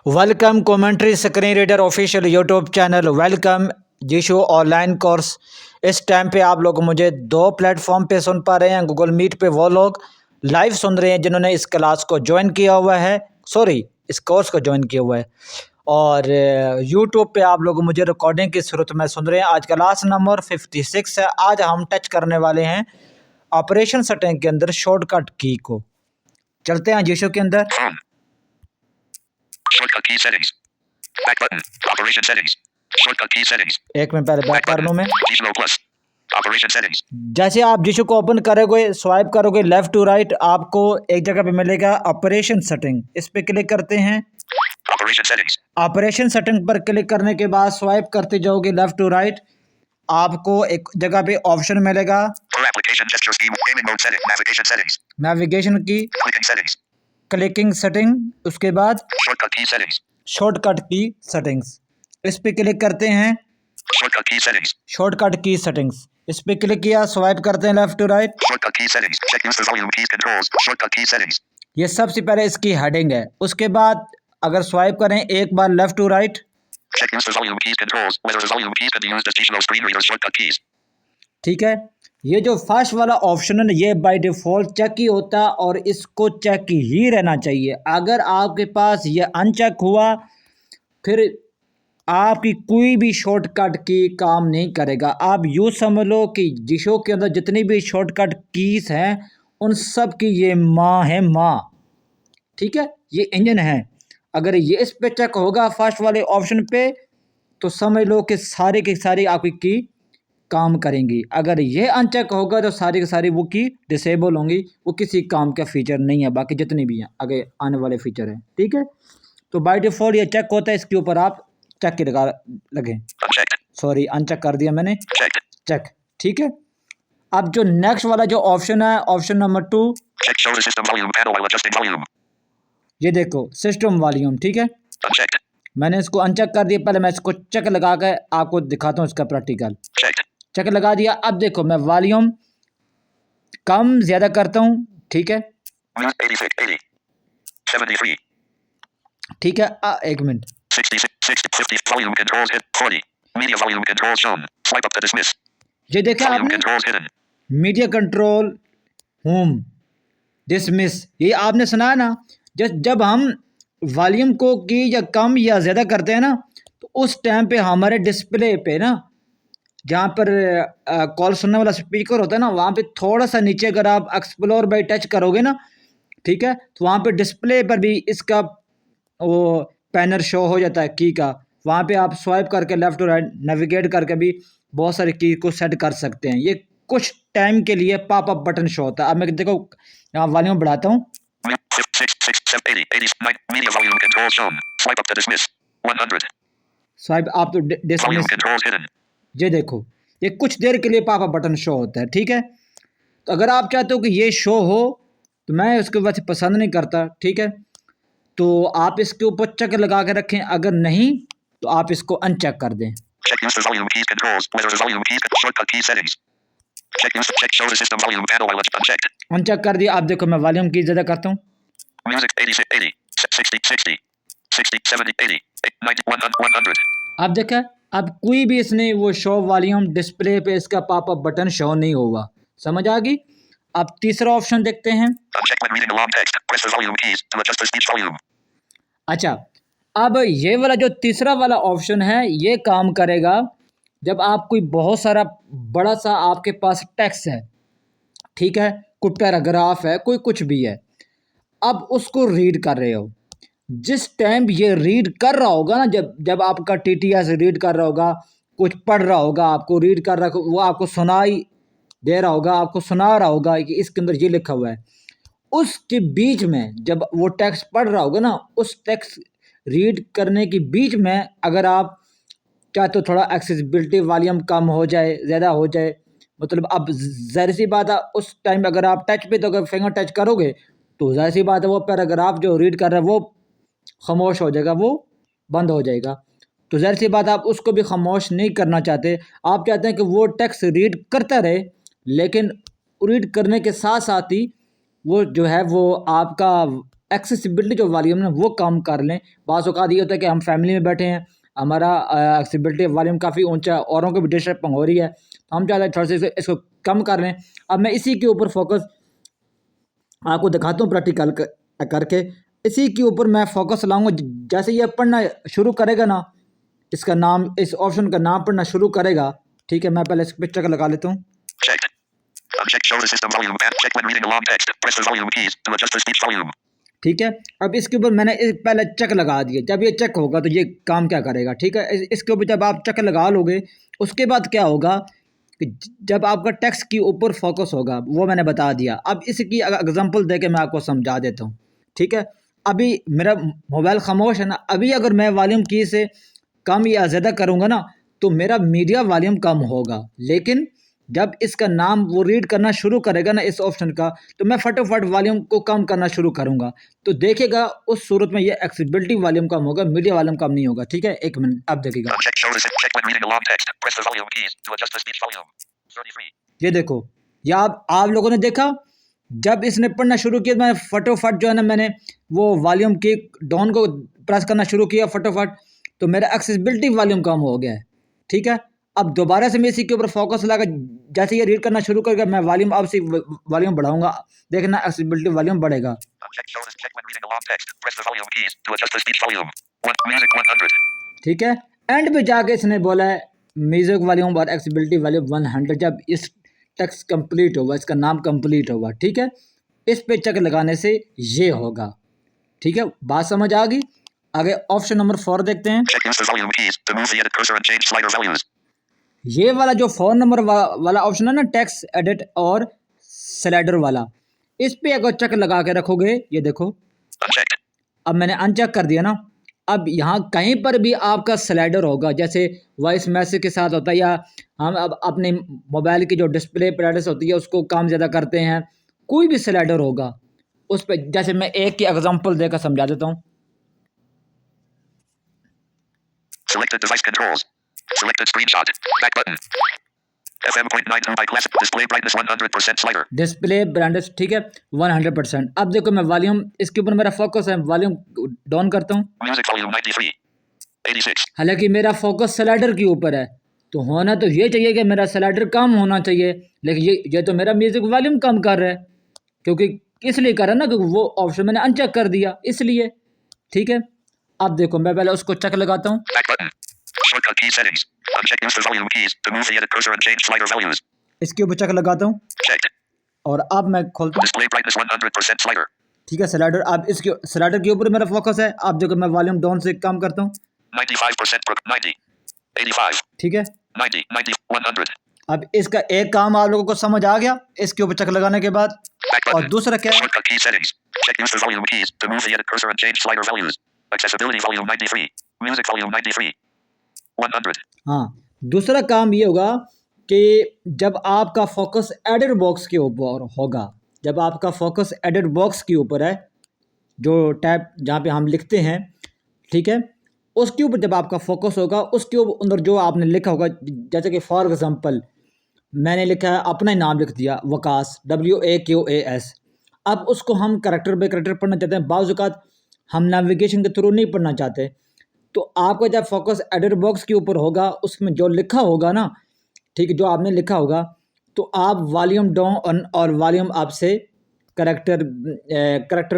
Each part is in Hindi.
Welcome commentary screen reader official YouTube channel. Welcome जीशो ऑनलाइन कोर्स। इस टाइम पे आप लोग मुझे दो प्लेटफॉर्म पे सुन पा रहे हैं। गूगल मीट पे वो लोग लाइव सुन रहे हैं जिन्होंने इस क्लास को ज्वाइन किया हुआ है, इस कोर्स को ज्वाइन किया हुआ है, और यूट्यूब पे आप लोग मुझे रिकॉर्डिंग की सूरत में सुन रहे हैं। आज क्लास नंबर 56 है। आज हम टच करने वाले हैं ऑपरेशन सेटिंग के अंदर शॉर्टकट की को। चलते हैं जीशो के अंदर। Shortcut key settings. Back button. Operation settings. Shortcut key settings. एक मिनट पहले बैक कर लूँ मैं। Gizmo plus. Operation settings. जैसे आप जिसको को ओपन करोगे, स्वाइप करोगे लेफ्ट टू राइट, आपको एक जगह पे मिलेगा ऑपरेशन सेटिंग। इस पे क्लिक करते हैं। Operation settings. ऑपरेशन सेटिंग पर क्लिक करने के बाद स्वाइप करते जाओगे लेफ्ट टू राइट, आपको एक जगह पे ऑप्शन मिलेगा For application gesture scheme. Gaming mode setting. Navigation settings. Navigation की, Clicking settings. क्लिकिंग सेटिंग, उसके बाद Shortcut key settings. Shortcut key settings. इस पे क्लिक करते हैं। Shortcut key settings. Shortcut key settings इस पे क्लिक किया, स्वाइप करते हैं left to right. Shortcut key settings. Check user volume keys controls. Shortcut key settings. ये सबसे पहले इसकी हेडिंग है। उसके बाद अगर स्वाइप करें एक बार left to right, Check user volume keys controls. Whether volume keys can be used as Gizmo screen reader shortcut keys. ठीक है। ये जो फर्स्ट वाला ऑप्शन है ये बाय डिफ़ॉल्ट चेक ही होता है और इसको चेक ही रहना चाहिए। अगर आपके पास ये अनचेक हुआ फिर आपकी कोई भी शॉर्टकट की काम नहीं करेगा। आप यूँ समझ लो कि जिशो के अंदर जितनी भी शॉर्टकट कीज़ हैं उन सब की ये माँ है, माँ। ठीक है, ये इंजन है। अगर ये इस पे चेक होगा फर्स्ट वाले ऑप्शन पे तो समझ लो कि सारी की सारी आपकी की काम करेंगी। अगर ये अनचेक होगा तो सारी की सारी वो की डिसेबल होंगी, वो किसी काम का फीचर नहीं है। बाकी जितने भी हैं आगे आने वाले फीचर हैं। ठीक है, तो बाय डिफ़ॉल्ट ये चेक होता है, इसके ऊपर आप चेक की लगे। Unchecked. अनचेक कर दिया मैंने, Checked. चेक। ठीक है, अब जो नेक्स्ट वाला जो ऑप्शन है, option number 2, Check show the system volume panel while adjusting volume. ये देखो सिस्टम वॉल्यूम। ठीक है, Unchecked. मैंने इसको अनचेक कर दिया। पहले मैं इसको चेक लगा के आपको दिखाता हूँ इसका प्रैक्टिकल। Checked. चेक लगा दिया। अब देखो मैं वॉल्यूम कम ज़्यादा करता हूँ। ठीक है, Music 86, 80, 73, ठीक है। एक minute, 66, 60, 50. Volume controls hit 40. Media volume controls shown. Swipe up to dismiss. ये देखा Volume आपने, controls hidden. Media control home dismiss, ये आपने सुना है ना। जब हम वॉल्यूम को की या कम या ज़्यादा करते हैं ना तो उस टाइम पे हमारे डिस्प्ले पे ना, जहाँ पर कॉल सुनने वाला स्पीकर होता है ना, वहाँ पे थोड़ा सा नीचे अगर आप एक्सप्लोर बाय टच करोगे ना, ठीक है, तो वहाँ पे डिस्प्ले पर भी इसका वो पैनल शो हो जाता है की का। वहाँ पे आप स्वाइप करके लेफ्ट टू राइट नेविगेट करके भी बहुत सारी की को सेट कर सकते हैं। ये कुछ टाइम के लिए पॉप अप बटन शो होता है। अब मैं देखो यहाँ वॉल्यूम बढ़ाता हूँ। 6, 6, 7, 80, 80, 9. Media volume controls shown. Swipe up to dismiss. 100. Swipe आप तो Volume डिसमिस, controls hidden. ये देखो ये कुछ देर के लिए पॉप अप बटन शो होता है। ठीक है, तो अगर आप चाहते हो कि ये शो हो तो मैं उसके वजह से पसंद नहीं करता। ठीक है, तो आप इसके ऊपर चेक लगा के रखें। अगर नहीं तो आप इसको अनचेक कर दें। Check user volume keys controls. Whether volume keys shortcut key settings. Check show the system volume panel while unchecked. Uncheck कर दिया। आप देखो मैं वॉल्यूम की ज़्यादा करता हूँ। Music 86, 80, 60, 60, 60, 70, 80, 90, 100. आप देखा, अब कोई भी इसने वो शो वॉल्यूम डिस्प्ले पे इसका पॉप अप बटन शो नहीं होगा। समझ आ गई। अब तीसरा ऑप्शन देखते हैं। Uncheck when reading a long text. Press the volume keys to adjust the speech volume. अच्छा, अब ये वाला जो तीसरा वाला ऑप्शन है ये काम करेगा जब आप कोई बहुत सारा बड़ा सा आपके पास टेक्स्ट है। ठीक है, कोई पैराग्राफ है, कोई कुछ भी है, अब उसको रीड कर रहे हो। जिस टाइम ये रीड कर रहा होगा ना, जब आपका टीटीएस रीड कर रहा होगा, कुछ पढ़ रहा होगा, आपको रीड कर रहा, वो आपको सुनाई दे रहा होगा, आपको सुना रहा होगा कि इसके अंदर ये लिखा हुआ है। उसके बीच में जब वो टेक्स्ट पढ़ रहा होगा ना, उस टेक्स्ट रीड करने के बीच में अगर आप चाहे तो थोड़ा एक्सेसिबिलिटी वॉल्यूम कम हो जाए, ज़्यादा हो जाए, मतलब अब ज़ाहिर सी बात है उस टाइम अगर आप टच पे तो अगर फिंगर टच करोगे तो ज़ाहिर सी बात है वो पैराग्राफ जो रीड कर रहा है वो खामोश हो जाएगा, वो बंद हो जाएगा। तो ज़ाहिर सी बात आप उसको भी खामोश नहीं करना चाहते। आप चाहते हैं कि वो टेक्स्ट रीड करता रहे, लेकिन रीड करने के साथ साथ ही वो जो है वो आपका एक्सेसिबिलिटी जो वॉल्यूम है वो कम कर लें। बाज़ औक़ात ये होता है कि हम फैमिली में बैठे हैं, हमारा एक्सेसिबिलिटी वॉल्यूम काफ़ी ऊंचा है, औरों को भी डिस्टर्ब हो रही है, तो हम चाहते हैं थोड़ा सा इसको कम कर लें। अब मैं इसी के ऊपर फोकस आपको दिखाता हूँ प्रैक्टिकल करके। इसी के ऊपर मैं फोकस लाऊंगा। जैसे ये पढ़ना शुरू करेगा ना, इसका नाम, इस ऑप्शन का नाम पढ़ना शुरू करेगा, ठीक है। मैं पहले इस पिक्चर का लगा लेता हूँ। Checked. Uncheck show the system volume and check when reading a long text. Press the volume keys to adjust the speech volume. ठीक है, अब इसके ऊपर मैंने पहले चेक लगा दिया। जब ये चेक होगा तो ये काम क्या करेगा, ठीक है। इसके ऊपर जब आप चेक लगा लोगे, उसके बाद क्या होगा कि जब आपका टेक्स्ट के ऊपर फोकस होगा, वो मैंने बता दिया। अब इसकी एग्जांपल दे के मैं आपको समझा देता हूँ, ठीक है। अभी मेरा मोबाइल खामोश है ना, अभी अगर मैं वॉल्यूम की से कम या ज़्यादा करूँगा ना, तो मेरा मीडिया वॉल्यूम कम होगा। लेकिन जब इसका नाम वो रीड करना शुरू करेगा ना इस ऑप्शन का, तो मैं फटाफट वॉल्यूम को कम करना शुरू करूँगा, तो देखिएगा उस सूरत में ये एक्सेसिबिलिटी वॉल्यूम कम होगा, मीडिया वॉल्यूम कम नहीं होगा, ठीक है। एक मिनट, आप देखिएगा। Uncheck show the system. Check when reading a long text. Press the volume keys to adjust the speech volume. 33. ये देखो, या आप लोगों ने देखा, जब इसने पढ़ना शुरू किया, मैं फटाफट जो है ना, मैंने वो वॉल्यूम की डाउन को प्रेस करना शुरू किया फटाफट, तो मेरा एक्सेसिबिलिटी वॉल्यूम कम हो गया है, ठीक है। अब दोबारा से मैं इसी के ऊपर फोकस लगा, जैसे ये रीड करना शुरू करेगा, मैं वॉल्यूम अब से वॉल्यूम बढ़ाऊंगा, देखना एक्सेसिबिलिटी वॉल्यूम बढ़ेगा। Uncheck show the check when reading a long text. Press the volume keys to adjust the speech volume. Music 100. ठीक है, एंड पे जाके इसने बोला है म्यूजिक वॉल्यूम और एक्सेसिबिलिटी वॉल्यूम 100। जब इस टेक्स्ट कंप्लीट होगा, इसका नाम कंप्लीट होगा, ठीक है। इस पे चेक लगाने से ये होगा, ठीक है। बात समझ आ गई। आगे ऑप्शन नंबर 4 देखते हैं। Check use the volume keys to move the edit cursor and change slider values. ये वाला जो 4 नंबर वाला ऑप्शन है ना, टेक्स्ट एडिट और स्लाइडर वाला, इस पे अगर चेक लगा के रखोगे, ये देखो, Unchecked. अब मैंने अनचेक कर दिया ना। अब यहाँ कहीं पर भी आपका स्लाइडर होगा, जैसे वॉइस मैसेज के साथ होता है, या हम अब अपने मोबाइल की जो डिस्प्ले ब्राइटनेस होती है उसको कम ज़्यादा करते हैं, कोई भी स्लाइडर होगा उस पर। जैसे मैं एक की एग्जांपल देकर समझा देता हूँ। Selected device controls. Selected screenshot. Back button. FM.92 by classic. Display brightness 100% slider. Display brightness, ठीक है, 100%। अब देखो, मैं वॉल्यूम, इसके ऊपर मेरा फोकस है, वॉल्यूम डाउन करता हूँ। Music volume 93. 86. हालांकि मेरा फोकस स्लाइडर के ऊपर है, तो होना तो ये चाहिए कि मेरा स्लाइडर कम होना चाहिए, लेकिन ये तो मेरा म्यूजिक वॉल्यूम कम कर रहा है, क्योंकि इसलिए कर रहा है ना, क्योंकि वो ऑप्शन मैंने अनचेक कर दिया, इसलिए, ठीक है। अब देखो, मैं पहले उसको चेक लगाता हूँ। Back button. Shortcut key settings. Uncheck use the volume keys to move the edit cursor and change slider values. इसके ऊपर चेक लगाता हूँ, Checked. और अब मैं खोलता हूँ, Display brightness 100% slider. ठीक है, स्लाइडर। अब इसके स्लाइडर के ऊपर मेरा फोकस है। अब देखो, मैं वॉल्यूम डाउन से कम करता हूँ, 95%. 90. 85. ठीक है। 90. 90. 100. अब इसका एक काम आप लोगों को समझ आ गया इसके ऊपर चेक लगाने के बाद। Back और button. दूसरा क्या है, Shortcut key settings. Check use the volume keys to move the edit cursor and change slider values. Accessibility volume 93. Music volume 93. 100. हाँ, दूसरा काम ये होगा कि जब आपका फोकस एडिट बॉक्स के ऊपर होगा, जब आपका फोकस एडिट बॉक्स के ऊपर है, जो टैब जहाँ पे हम लिखते हैं, ठीक है, उसके ऊपर जब आपका फोकस होगा, उसके ऊपर अंदर जो आपने लिखा होगा, जैसे कि फॉर एग्जांपल मैंने लिखा है, अपना ही नाम लिख दिया, वकास, WAQAS। अब उसको हम करैक्टर बाय करैक्टर पढ़ना चाहते हैं, बाज़ औक़ात हम नेविगेशन के थ्रू नहीं पढ़ना चाहते, तो आपका जब फोकस एडिट बॉक्स के ऊपर होगा, उसमें जो लिखा होगा ना, ठीक है, जो आपने लिखा होगा, तो आप वॉल्यूम डाउन और वॉल्यूम अप से करैक्टर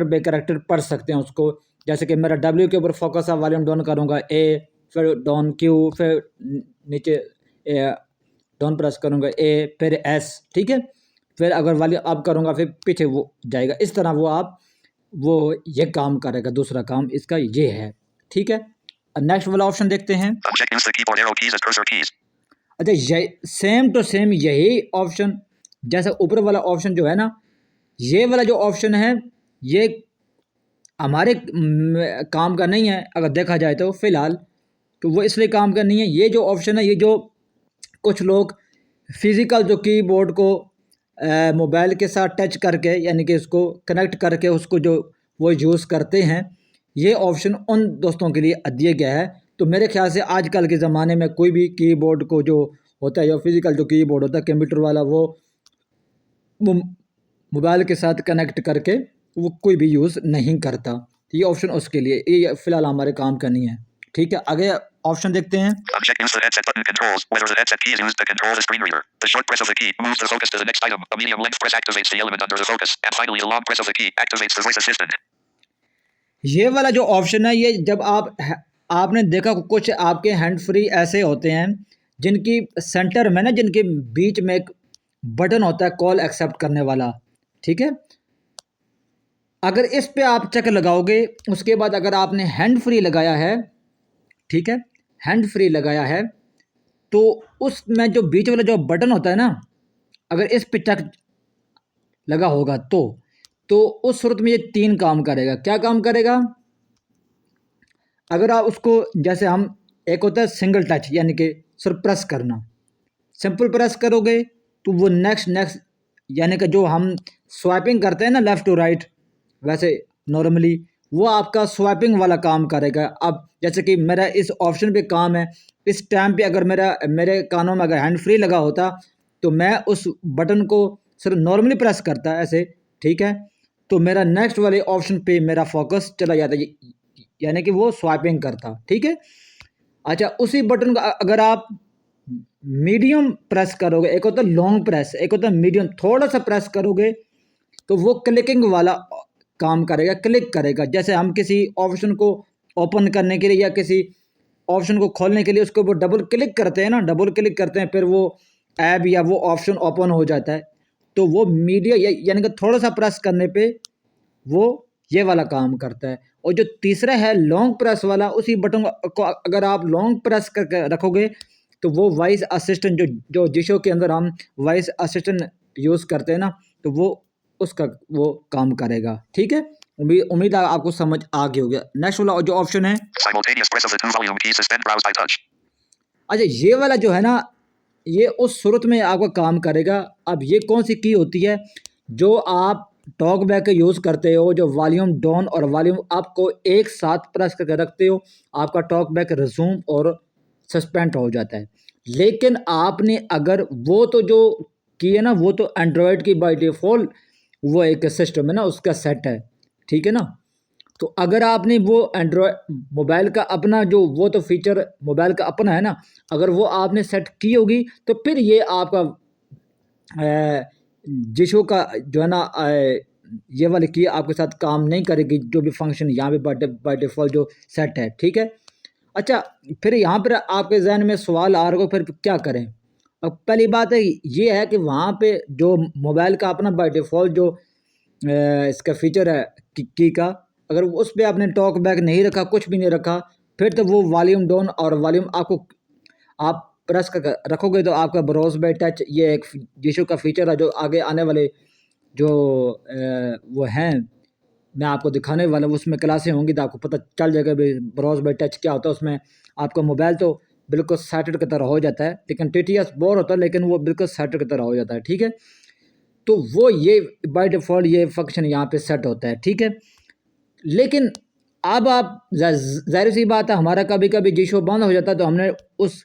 बाय करैक्टर पढ़ सकते हैं उसको। जैसे कि मेरा W के ऊपर फोकस है, वॉल्यूम डाउन करूँगा A, फिर डाउन Q, फिर नीचे डाउन प्रेस करूँगा A, फिर S, ठीक है। फिर अगर वॉल्यूम अप करूँगा, फिर पीछे वो जाएगा। इस तरह वो ये काम करेगा। दूसरा काम इसका ये है, ठीक है। नेक्स्ट वाला ऑप्शन देखते हैं। Uncheck use the keyboard arrow keys as cursor keys. अच्छा, ये सेम टू सेम यही ऑप्शन, जैसा ऊपर वाला ऑप्शन जो है ना, ये वाला जो ऑप्शन है, ये हमारे काम का नहीं है अगर देखा जाए तो फ़िलहाल, तो वो इसलिए काम का नहीं है। ये जो ऑप्शन है, ये जो कुछ लोग फिज़िकल जो कीबोर्ड को मोबाइल के साथ टच करके, यानी कि उसको कनेक्ट करके उसको जो वो यूज़ करते हैं, ये ऑप्शन उन दोस्तों के लिए दिया गया है। तो मेरे ख्याल से आजकल के ज़माने में कोई भी कीबोर्ड को जो होता है, या फिज़िकल जो कीबोर्ड होता है कंप्यूटर वाला, वो मोबाइल के साथ कनेक्ट करके वो कोई भी यूज़ नहीं करता। तो ये ऑप्शन उसके लिए, ये फ़िलहाल हमारे काम का नहीं है। ठीक है, आगे ऑप्शन देखते हैं। Uncheck use the headset button controls. Whether the headset key is used to control the screen reader. The short press of the key moves the focus to the next item. A medium length press activates the element under the focus. And finally, a long press of the key activates the voice assistant. ये वाला जो ऑप्शन है, ये जब आपने देखा कुछ आपके हैंड फ्री ऐसे होते हैं जिनकी सेंटर में ना, जिनके बीच में एक बटन होता है कॉल एक्सेप्ट करने वाला। ठीक है, अगर इस पे आप चेक लगाओगे, उसके बाद अगर आपने हैंड फ्री लगाया है, ठीक है, हैंड फ्री लगाया है, तो उसमें जो बीच वाला जो बटन होता है ना, अगर इस पे चेक लगा होगा तो उस सूरत में ये 3 काम करेगा। क्या काम करेगा? अगर आप उसको, जैसे हम, एक होता है सिंगल टच यानी कि सिर्फ प्रेस करना, सिंपल प्रेस करोगे तो वो नेक्स्ट यानी कि जो हम स्वाइपिंग करते हैं ना लेफ़्ट टू राइट, वैसे नॉर्मली वो आपका स्वाइपिंग वाला काम करेगा। अब जैसे कि मेरा इस ऑप्शन पे काम है, इस टाइम पे अगर मेरे कानों में अगर हैंड फ्री लगा होता तो मैं उस बटन को सिर्फ नॉर्मली प्रेस करता ऐसे, ठीक है, तो मेरा नेक्स्ट वाले ऑप्शन पे मेरा फोकस चला जाता, यानी कि वो स्वाइपिंग करता। ठीक है, अच्छा, उसी बटन को अगर आप मीडियम प्रेस करोगे, एक होता है लॉन्ग प्रेस, एक होता है मीडियम, थोड़ा सा प्रेस करोगे तो वो क्लिकिंग वाला काम करेगा, क्लिक करेगा। जैसे हम किसी ऑप्शन को ओपन करने के लिए या किसी ऑप्शन को खोलने के लिए उसको वो डबल क्लिक करते हैं ना, डबल क्लिक करते हैं, फिर वो ऐप या वो ऑप्शन ओपन हो जाता है। तो वो मीडिया यानी कि थोड़ा सा प्रेस करने पे वो ये वाला काम करता है। और जो तीसरा है लॉन्ग प्रेस वाला, उसी बटन को अगर आप लॉन्ग प्रेस करके रखोगे तो वो वॉइस असिस्टेंट जो जिशो के अंदर हम वॉइस असिस्टेंट यूज़ करते हैं ना, तो वो उसका वो काम करेगा। ठीक है, उम्मीद है आपको समझ आ गया होगा। नेक्स्ट वाला जो ऑप्शन है, Simultaneous press of the two volume keys. Suspend browse by touch. अच्छा, ये वाला जो है ना, ये उस सूरत में आपका काम करेगा। अब ये कौन सी की होती है जो आप टॉक बैक यूज़ करते हो, जो वॉल्यूम डाउन और वॉल्यूम अप को एक साथ प्रेस करके रखते हो, आपका टॉक बैक रिज्यूम और सस्पेंड हो जाता है। लेकिन आपने अगर वो तो जो की है ना, वो तो एंड्रॉयड की बाय डिफ़ॉल्ट वो एक सिस्टम है ना, उसका सेट है, ठीक है ना। तो अगर आपने वो एंड्रॉयड मोबाइल का अपना जो वो तो फीचर मोबाइल का अपना है ना, अगर वो आपने सेट की होगी तो फिर ये आपका जिशो का जो है ना, ये वाली की आपके साथ काम नहीं करेगी, जो भी फंक्शन यहाँ पे बाय डिफ़ॉल्ट जो सेट है। ठीक है, अच्छा, फिर यहाँ पर आपके जहन में सवाल आ रहा हो, फिर क्या करें? अब पहली बात है ये है कि वहाँ पे जो मोबाइल का अपना बाय डिफ़ॉल्ट जो इसका फीचर है की का, अगर उस पे आपने टॉक बैक नहीं रखा, कुछ भी नहीं रखा, फिर तो वो वॉल्यूम डाउन और वॉल्यूम आपको आप प्रेस कर रखोगे तो आपका ब्राउज बाय टच, ये एक जिशो का फीचर है जो आगे आने वाले जो वो हैं, मैं आपको दिखाने वाला हूँ, उसमें क्लासें होंगी तो आपको पता चल जाएगा भाई ब्राउज बाय टच क्या होता है। उसमें आपका मोबाइल तो बिल्कुल सेटेड की तरह हो जाता है, लेकिन TTS बोर होता है, लेकिन वो बिल्कुल सेटेड की तरह हो जाता है। ठीक है, तो वो ये बाय डिफ़ॉल्ट ये फंक्शन यहाँ पे सेट होता है। ठीक है, लेकिन अब आप ज़ाहिर सी बात है, हमारा कभी कभी जिशो बंद हो जाता है तो हमने उस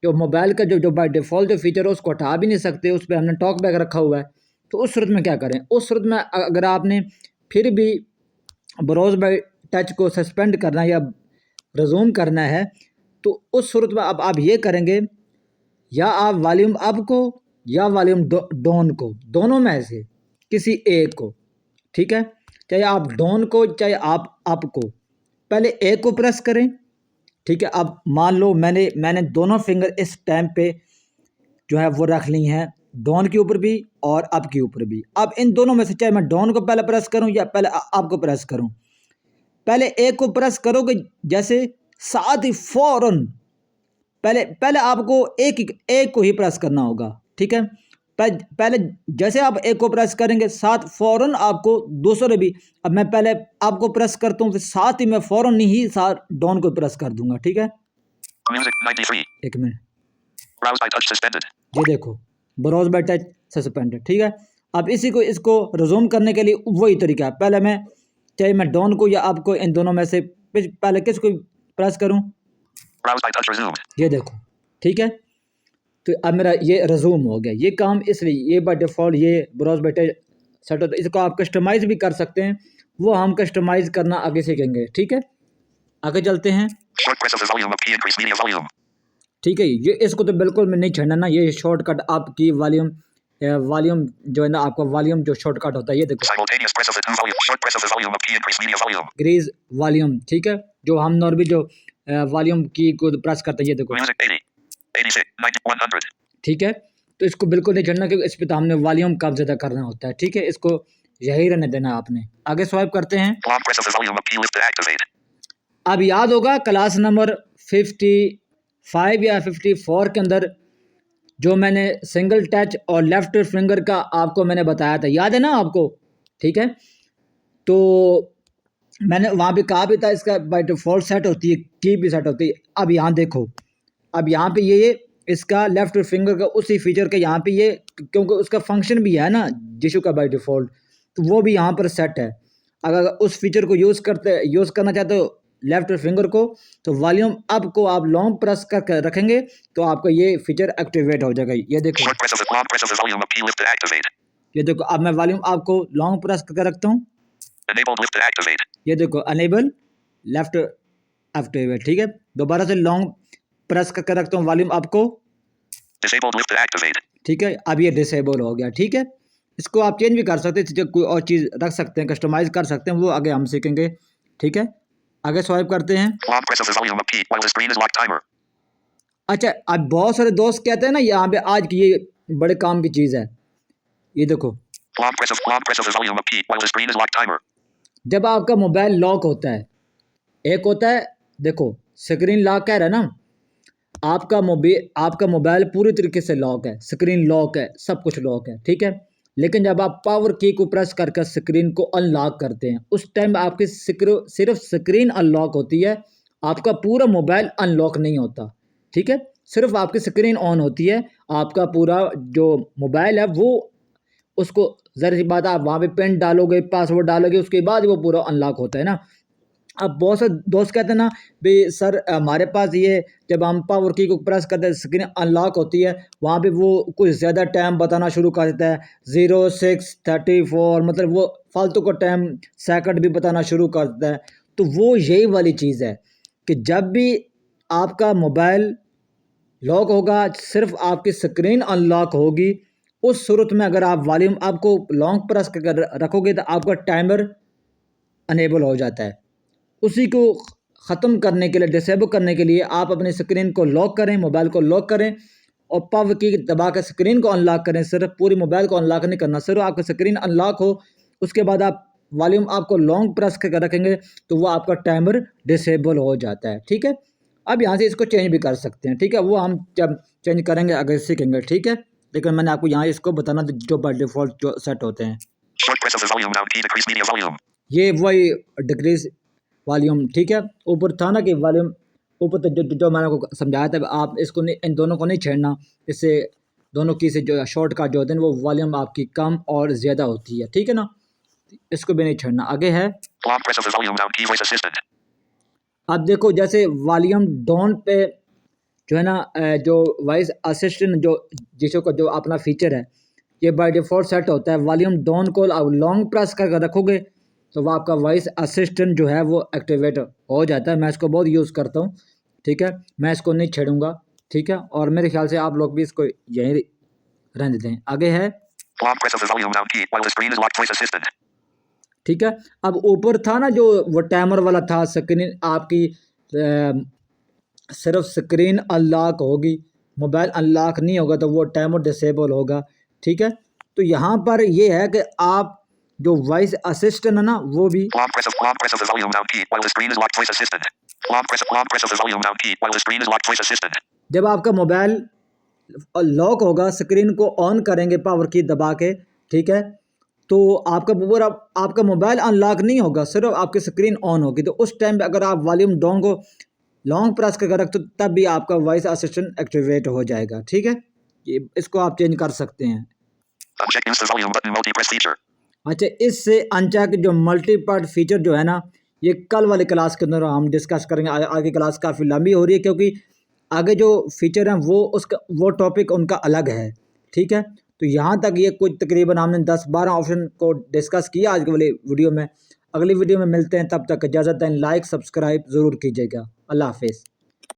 जो मोबाइल का जो बाय डिफ़ॉल्ट जो फीचर है उसको हटा भी नहीं सकते, उस पर हमने टॉक बैक रखा हुआ है। तो उस सूरत में क्या करें? उस सूरत में अगर आपने फिर भी ब्राउज बाय टच को सस्पेंड करना है या रिज्यूम करना है, तो उस सूरत में अब आप ये करेंगे, या आप वॉल्यूम अप को या वॉल्यूम डाउन को, दोनों में से किसी एक को, ठीक है, चाहे आप डाउन को चाहे आप अप को, पहले एक को प्रेस करें। ठीक है, अब मान लो मैंने दोनों फिंगर इस टाइम पे जो है वो रख ली हैं, डाउन के ऊपर भी और अप के ऊपर भी। अब इन दोनों में से चाहे मैं डाउन को पहले प्रेस करूं या पहले अप को प्रेस करूं, पहले एक को प्रेस करोगे जैसे, साथ ही फौरन पहले आपको एक को ही प्रेस करना होगा। ठीक है, पहले जैसे आप एक को प्रेस करेंगे, साथ फौरन आपको दूसरे भी, अब मैं पहले आपको प्रेस करता हूँ, फिर साथ ही मैं फौरन ही साथ डाउन को प्रेस कर दूंगा। ठीक है, Music 93. एक minute, Browse by touch suspended. ये देखो ब्राउज बाय टच सस्पेंडेड। ठीक है, अब इसको रिज्यूम करने के लिए वही तरीका है, पहले मैं चाहे मैं डाउन को या अप को, इन दोनों में से पहले किसको प्रेस करूं, Browse by touch resumed. ये देखो। ठीक है, तो अब मेरा ये रिज्यूम हो गया। ये काम इसलिए ये बाय डिफ़ॉल्ट ये ब्राउज बाय टच सेट होता है। इसको आप कस्टमाइज़ भी कर सकते हैं, वो हम कस्टमाइज़ करना आगे सीखेंगे। ठीक है, आगे चलते हैं। Short press of the volume up key increase media volume. ठीक है, ये इसको तो बिल्कुल मैं नहीं छेड़ना ना, ये शॉर्टकट आपकी वॉल्यूम जो है ना, आपका वॉल्यूम जो शॉर्टकट होता है, ये देखो Simultaneous press of the two volume. Short press of the volume up key increase media volume. ग्रीज वॉल्यूम। ठीक है, जो हम नॉर्मली जो वॉल्यूम की को प्रेस करते हैं, ये देखो। Music 80, 86, 90, 100. ठीक है, तो इसको बिल्कुल नहीं छेड़ना क्योंकि इस पे तो हमने वॉल्यूम कम ज़्यादा करना होता है। ठीक है, इसको यही रहने देना आपने। आगे स्वाइप करते हैं। Long press of the volume up key lift to activate. अब याद होगा क्लास नंबर 55 या 54 के अंदर जो मैंने सिंगल टच और लेफ्ट फिंगर का आपको मैंने बताया था, याद है ना आपको? ठीक है, तो मैंने वहाँ पे कहा भी था इसका बाय डिफ़ॉल्ट सेट होती है, की भी सेट होती है। अब यहाँ देखो, अब यहाँ पे ये इसका लेफ्ट फिंगर का उसी फीचर के यहाँ पे ये, क्योंकि उसका फंक्शन भी है ना जिशू का बाय डिफ़ॉल्ट, तो वो भी यहाँ पर सेट है। अगर उस फीचर को यूज़ करना चाहते हो लेफ्ट फिंगर को, तो वॉल्यूम अप को आप लॉन्ग प्रेस करके रखेंगे तो आपका ये फीचर एक्टिवेट हो जाएगा। ये देखो, Short press of the long press of the volume up key lift to activate. ये देखो, अब मैं वॉल्यूम अप को लॉन्ग प्रेस करके रखता हूँ। Enabled lift to activate. ये देखो अनेबल लेफ्ट एक्टिवेट। ठीक है, दोबारा से लॉन्ग प्रेस करके रखता हूँ वॉल्यूम अप को। Disabled lift to activate. ठीक है, अब ये डिसेबल हो गया। ठीक है, इसको आप चेंज भी कर सकते हैं, जो कोई और चीज़ रख सकते हैं, कस्टमाइज़ कर सकते हैं, वो आगे हम सीखेंगे। ठीक है, आगे स्वाइप करते हैं। Long press of the volume up key while the screen is locked timer. अच्छा, अब बहुत सारे दोस्त कहते हैं ना यहाँ पे आज की ये बड़े काम की चीज़ है, ये देखो, Long press of the volume up key while the screen is locked timer. जब आपका मोबाइल लॉक होता है, एक होता है, देखो स्क्रीन लॉक कह रहा है ना, आपका मोबाइल पूरी तरीके से लॉक है, स्क्रीन लॉक है, सब कुछ लॉक है। ठीक है, लेकिन जब आप पावर की को प्रेस करके स्क्रीन को अनलॉक करते हैं, उस टाइम आपकी सिर्फ स्क्रीन अनलॉक होती है, आपका पूरा मोबाइल अनलॉक नहीं होता। ठीक है, सिर्फ आपकी स्क्रीन ऑन होती है, आपका पूरा जो मोबाइल है वो, उसको ज़रा सी बात, आप वहाँ पे पिन डालोगे, पासवर्ड डालोगे, उसके बाद वो पूरा अनलॉक होता है ना। अब बहुत से दोस्त कहते हैं ना भाई सर, हमारे पास ये जब हम पावर की को प्रेस करते हैं स्क्रीन अनलॉक होती है, वहाँ पे वो कुछ ज़्यादा टाइम बताना शुरू कर देता है, 06:34, मतलब वो फालतू का टाइम सेकंड भी बताना शुरू कर देता है। तो वो यही वाली चीज़ है कि जब भी आपका मोबाइल लॉक होगा, सिर्फ आपकी स्क्रीन अनलॉक होगी, उस सूरत में अगर आप वॉल्यूम आपको लॉन्ग प्रेस कर रखोगे तो आपका टाइमर अनेबल हो जाता है। उसी को ख़त्म करने के लिए, डिसेबल करने के लिए आप अपनी स्क्रीन को लॉक करें, मोबाइल को लॉक करें और पावर की दबा कर स्क्रीन को अनलॉक करें। सिर्फ पूरी मोबाइल को अनलॉक नहीं करना, सिर्फ आपका स्क्रीन अनलॉक हो, उसके बाद आप वॉल्यूम आपको लॉन्ग प्रेस करके रखेंगे तो वो आपका टाइमर डिसेबल हो जाता है। ठीक है, अब यहाँ से इसको चेंज भी कर सकते हैं। ठीक है, वो हम जब चेंज करेंगे आगे सीखेंगे। ठीक है, लेकिन मैंने आपको यहाँ इसको बताना जो बाय डिफ़ॉल्ट जो सेट होते हैं। Short press of the volume down key decrease media volume. ये वही डिक्रीज वॉल्यूम। ठीक है, ऊपर था ना कि वॉल्यूम ऊपर तो जो मैंने आपको समझाया था, आप इसको नहीं, इन दोनों को नहीं छेड़ना, इससे दोनों की से जो शॉर्टकट जो होते हैं वो वॉल्यूम आपकी कम और ज़्यादा होती है। ठीक है ना, इसको भी नहीं छेड़ना। आगे है, Long press of the volume down key voice assistant. अब देखो जैसे वॉल्यूम डाउन पे जो है ना, जो वॉइस असिस्टेंट जो जिसो का जो अपना फीचर है, ये बाय डिफ़ॉल्ट सेट होता है। वॉल्यूम डाउन को आप लॉन्ग प्रेस करके रखोगे तो वो आपका वॉइस असिस्टेंट जो है वो एक्टिवेट हो जाता है। मैं इसको बहुत यूज़ करता हूँ। ठीक है, मैं इसको नहीं छेड़ूंगा। ठीक है, और मेरे ख्याल से आप लोग भी इसको यहीं रहने दें। आगे है, Long press of the volume down key while the screen is locked voice assistant. ठीक है, अब ऊपर था ना जो वो टाइमर वाला था, स्क्रीन आपकी सिर्फ स्क्रीन अनलॉक होगी, मोबाइल अनलॉक नहीं होगा तो वो टाइमर डिसेबल होगा। ठीक है, तो यहाँ पर ये है कि आप जो वॉइस असिस्टेंट है ना वो भी, Long press of the volume down key while the screen is locked voice assistant. Long press of the volume down key while the screen is locked voice assistant. जब आपका मोबाइल लॉक होगा, स्क्रीन को ऑन करेंगे पावर की दबा के, ठीक है, तो आपका पूरा आपका मोबाइल अनलॉक नहीं होगा, सिर्फ आपकी स्क्रीन ऑन होगी। तो उस टाइम पे अगर आप वॉल्यूम डाउन को लॉन्ग प्रेस करके रख तो तब भी आपका वॉइस असिस्टेंट एक्टिवेट हो जाएगा। ठीक है, ये इसको आप चेंज कर सकते हैं। Uncheck use the volume button multi-press feature. अच्छा, इससे अनचेक जो मल्टीपार्ट फीचर जो है ना, ये कल वाली क्लास के अंदर हम डिस्कस करेंगे। आगे क्लास काफ़ी लंबी हो रही है क्योंकि आगे जो फीचर हैं वो टॉपिक उनका अलग है। ठीक है, तो यहाँ तक ये कुछ तकरीबन हमने 10-12 ऑप्शन को डिस्कस किया आज के वाली वीडियो में। अगली वीडियो में मिलते हैं, तब तक इजाज़त दें। लाइक सब्सक्राइब ज़रूर कीजिएगा। अल्लाह हाफिज़।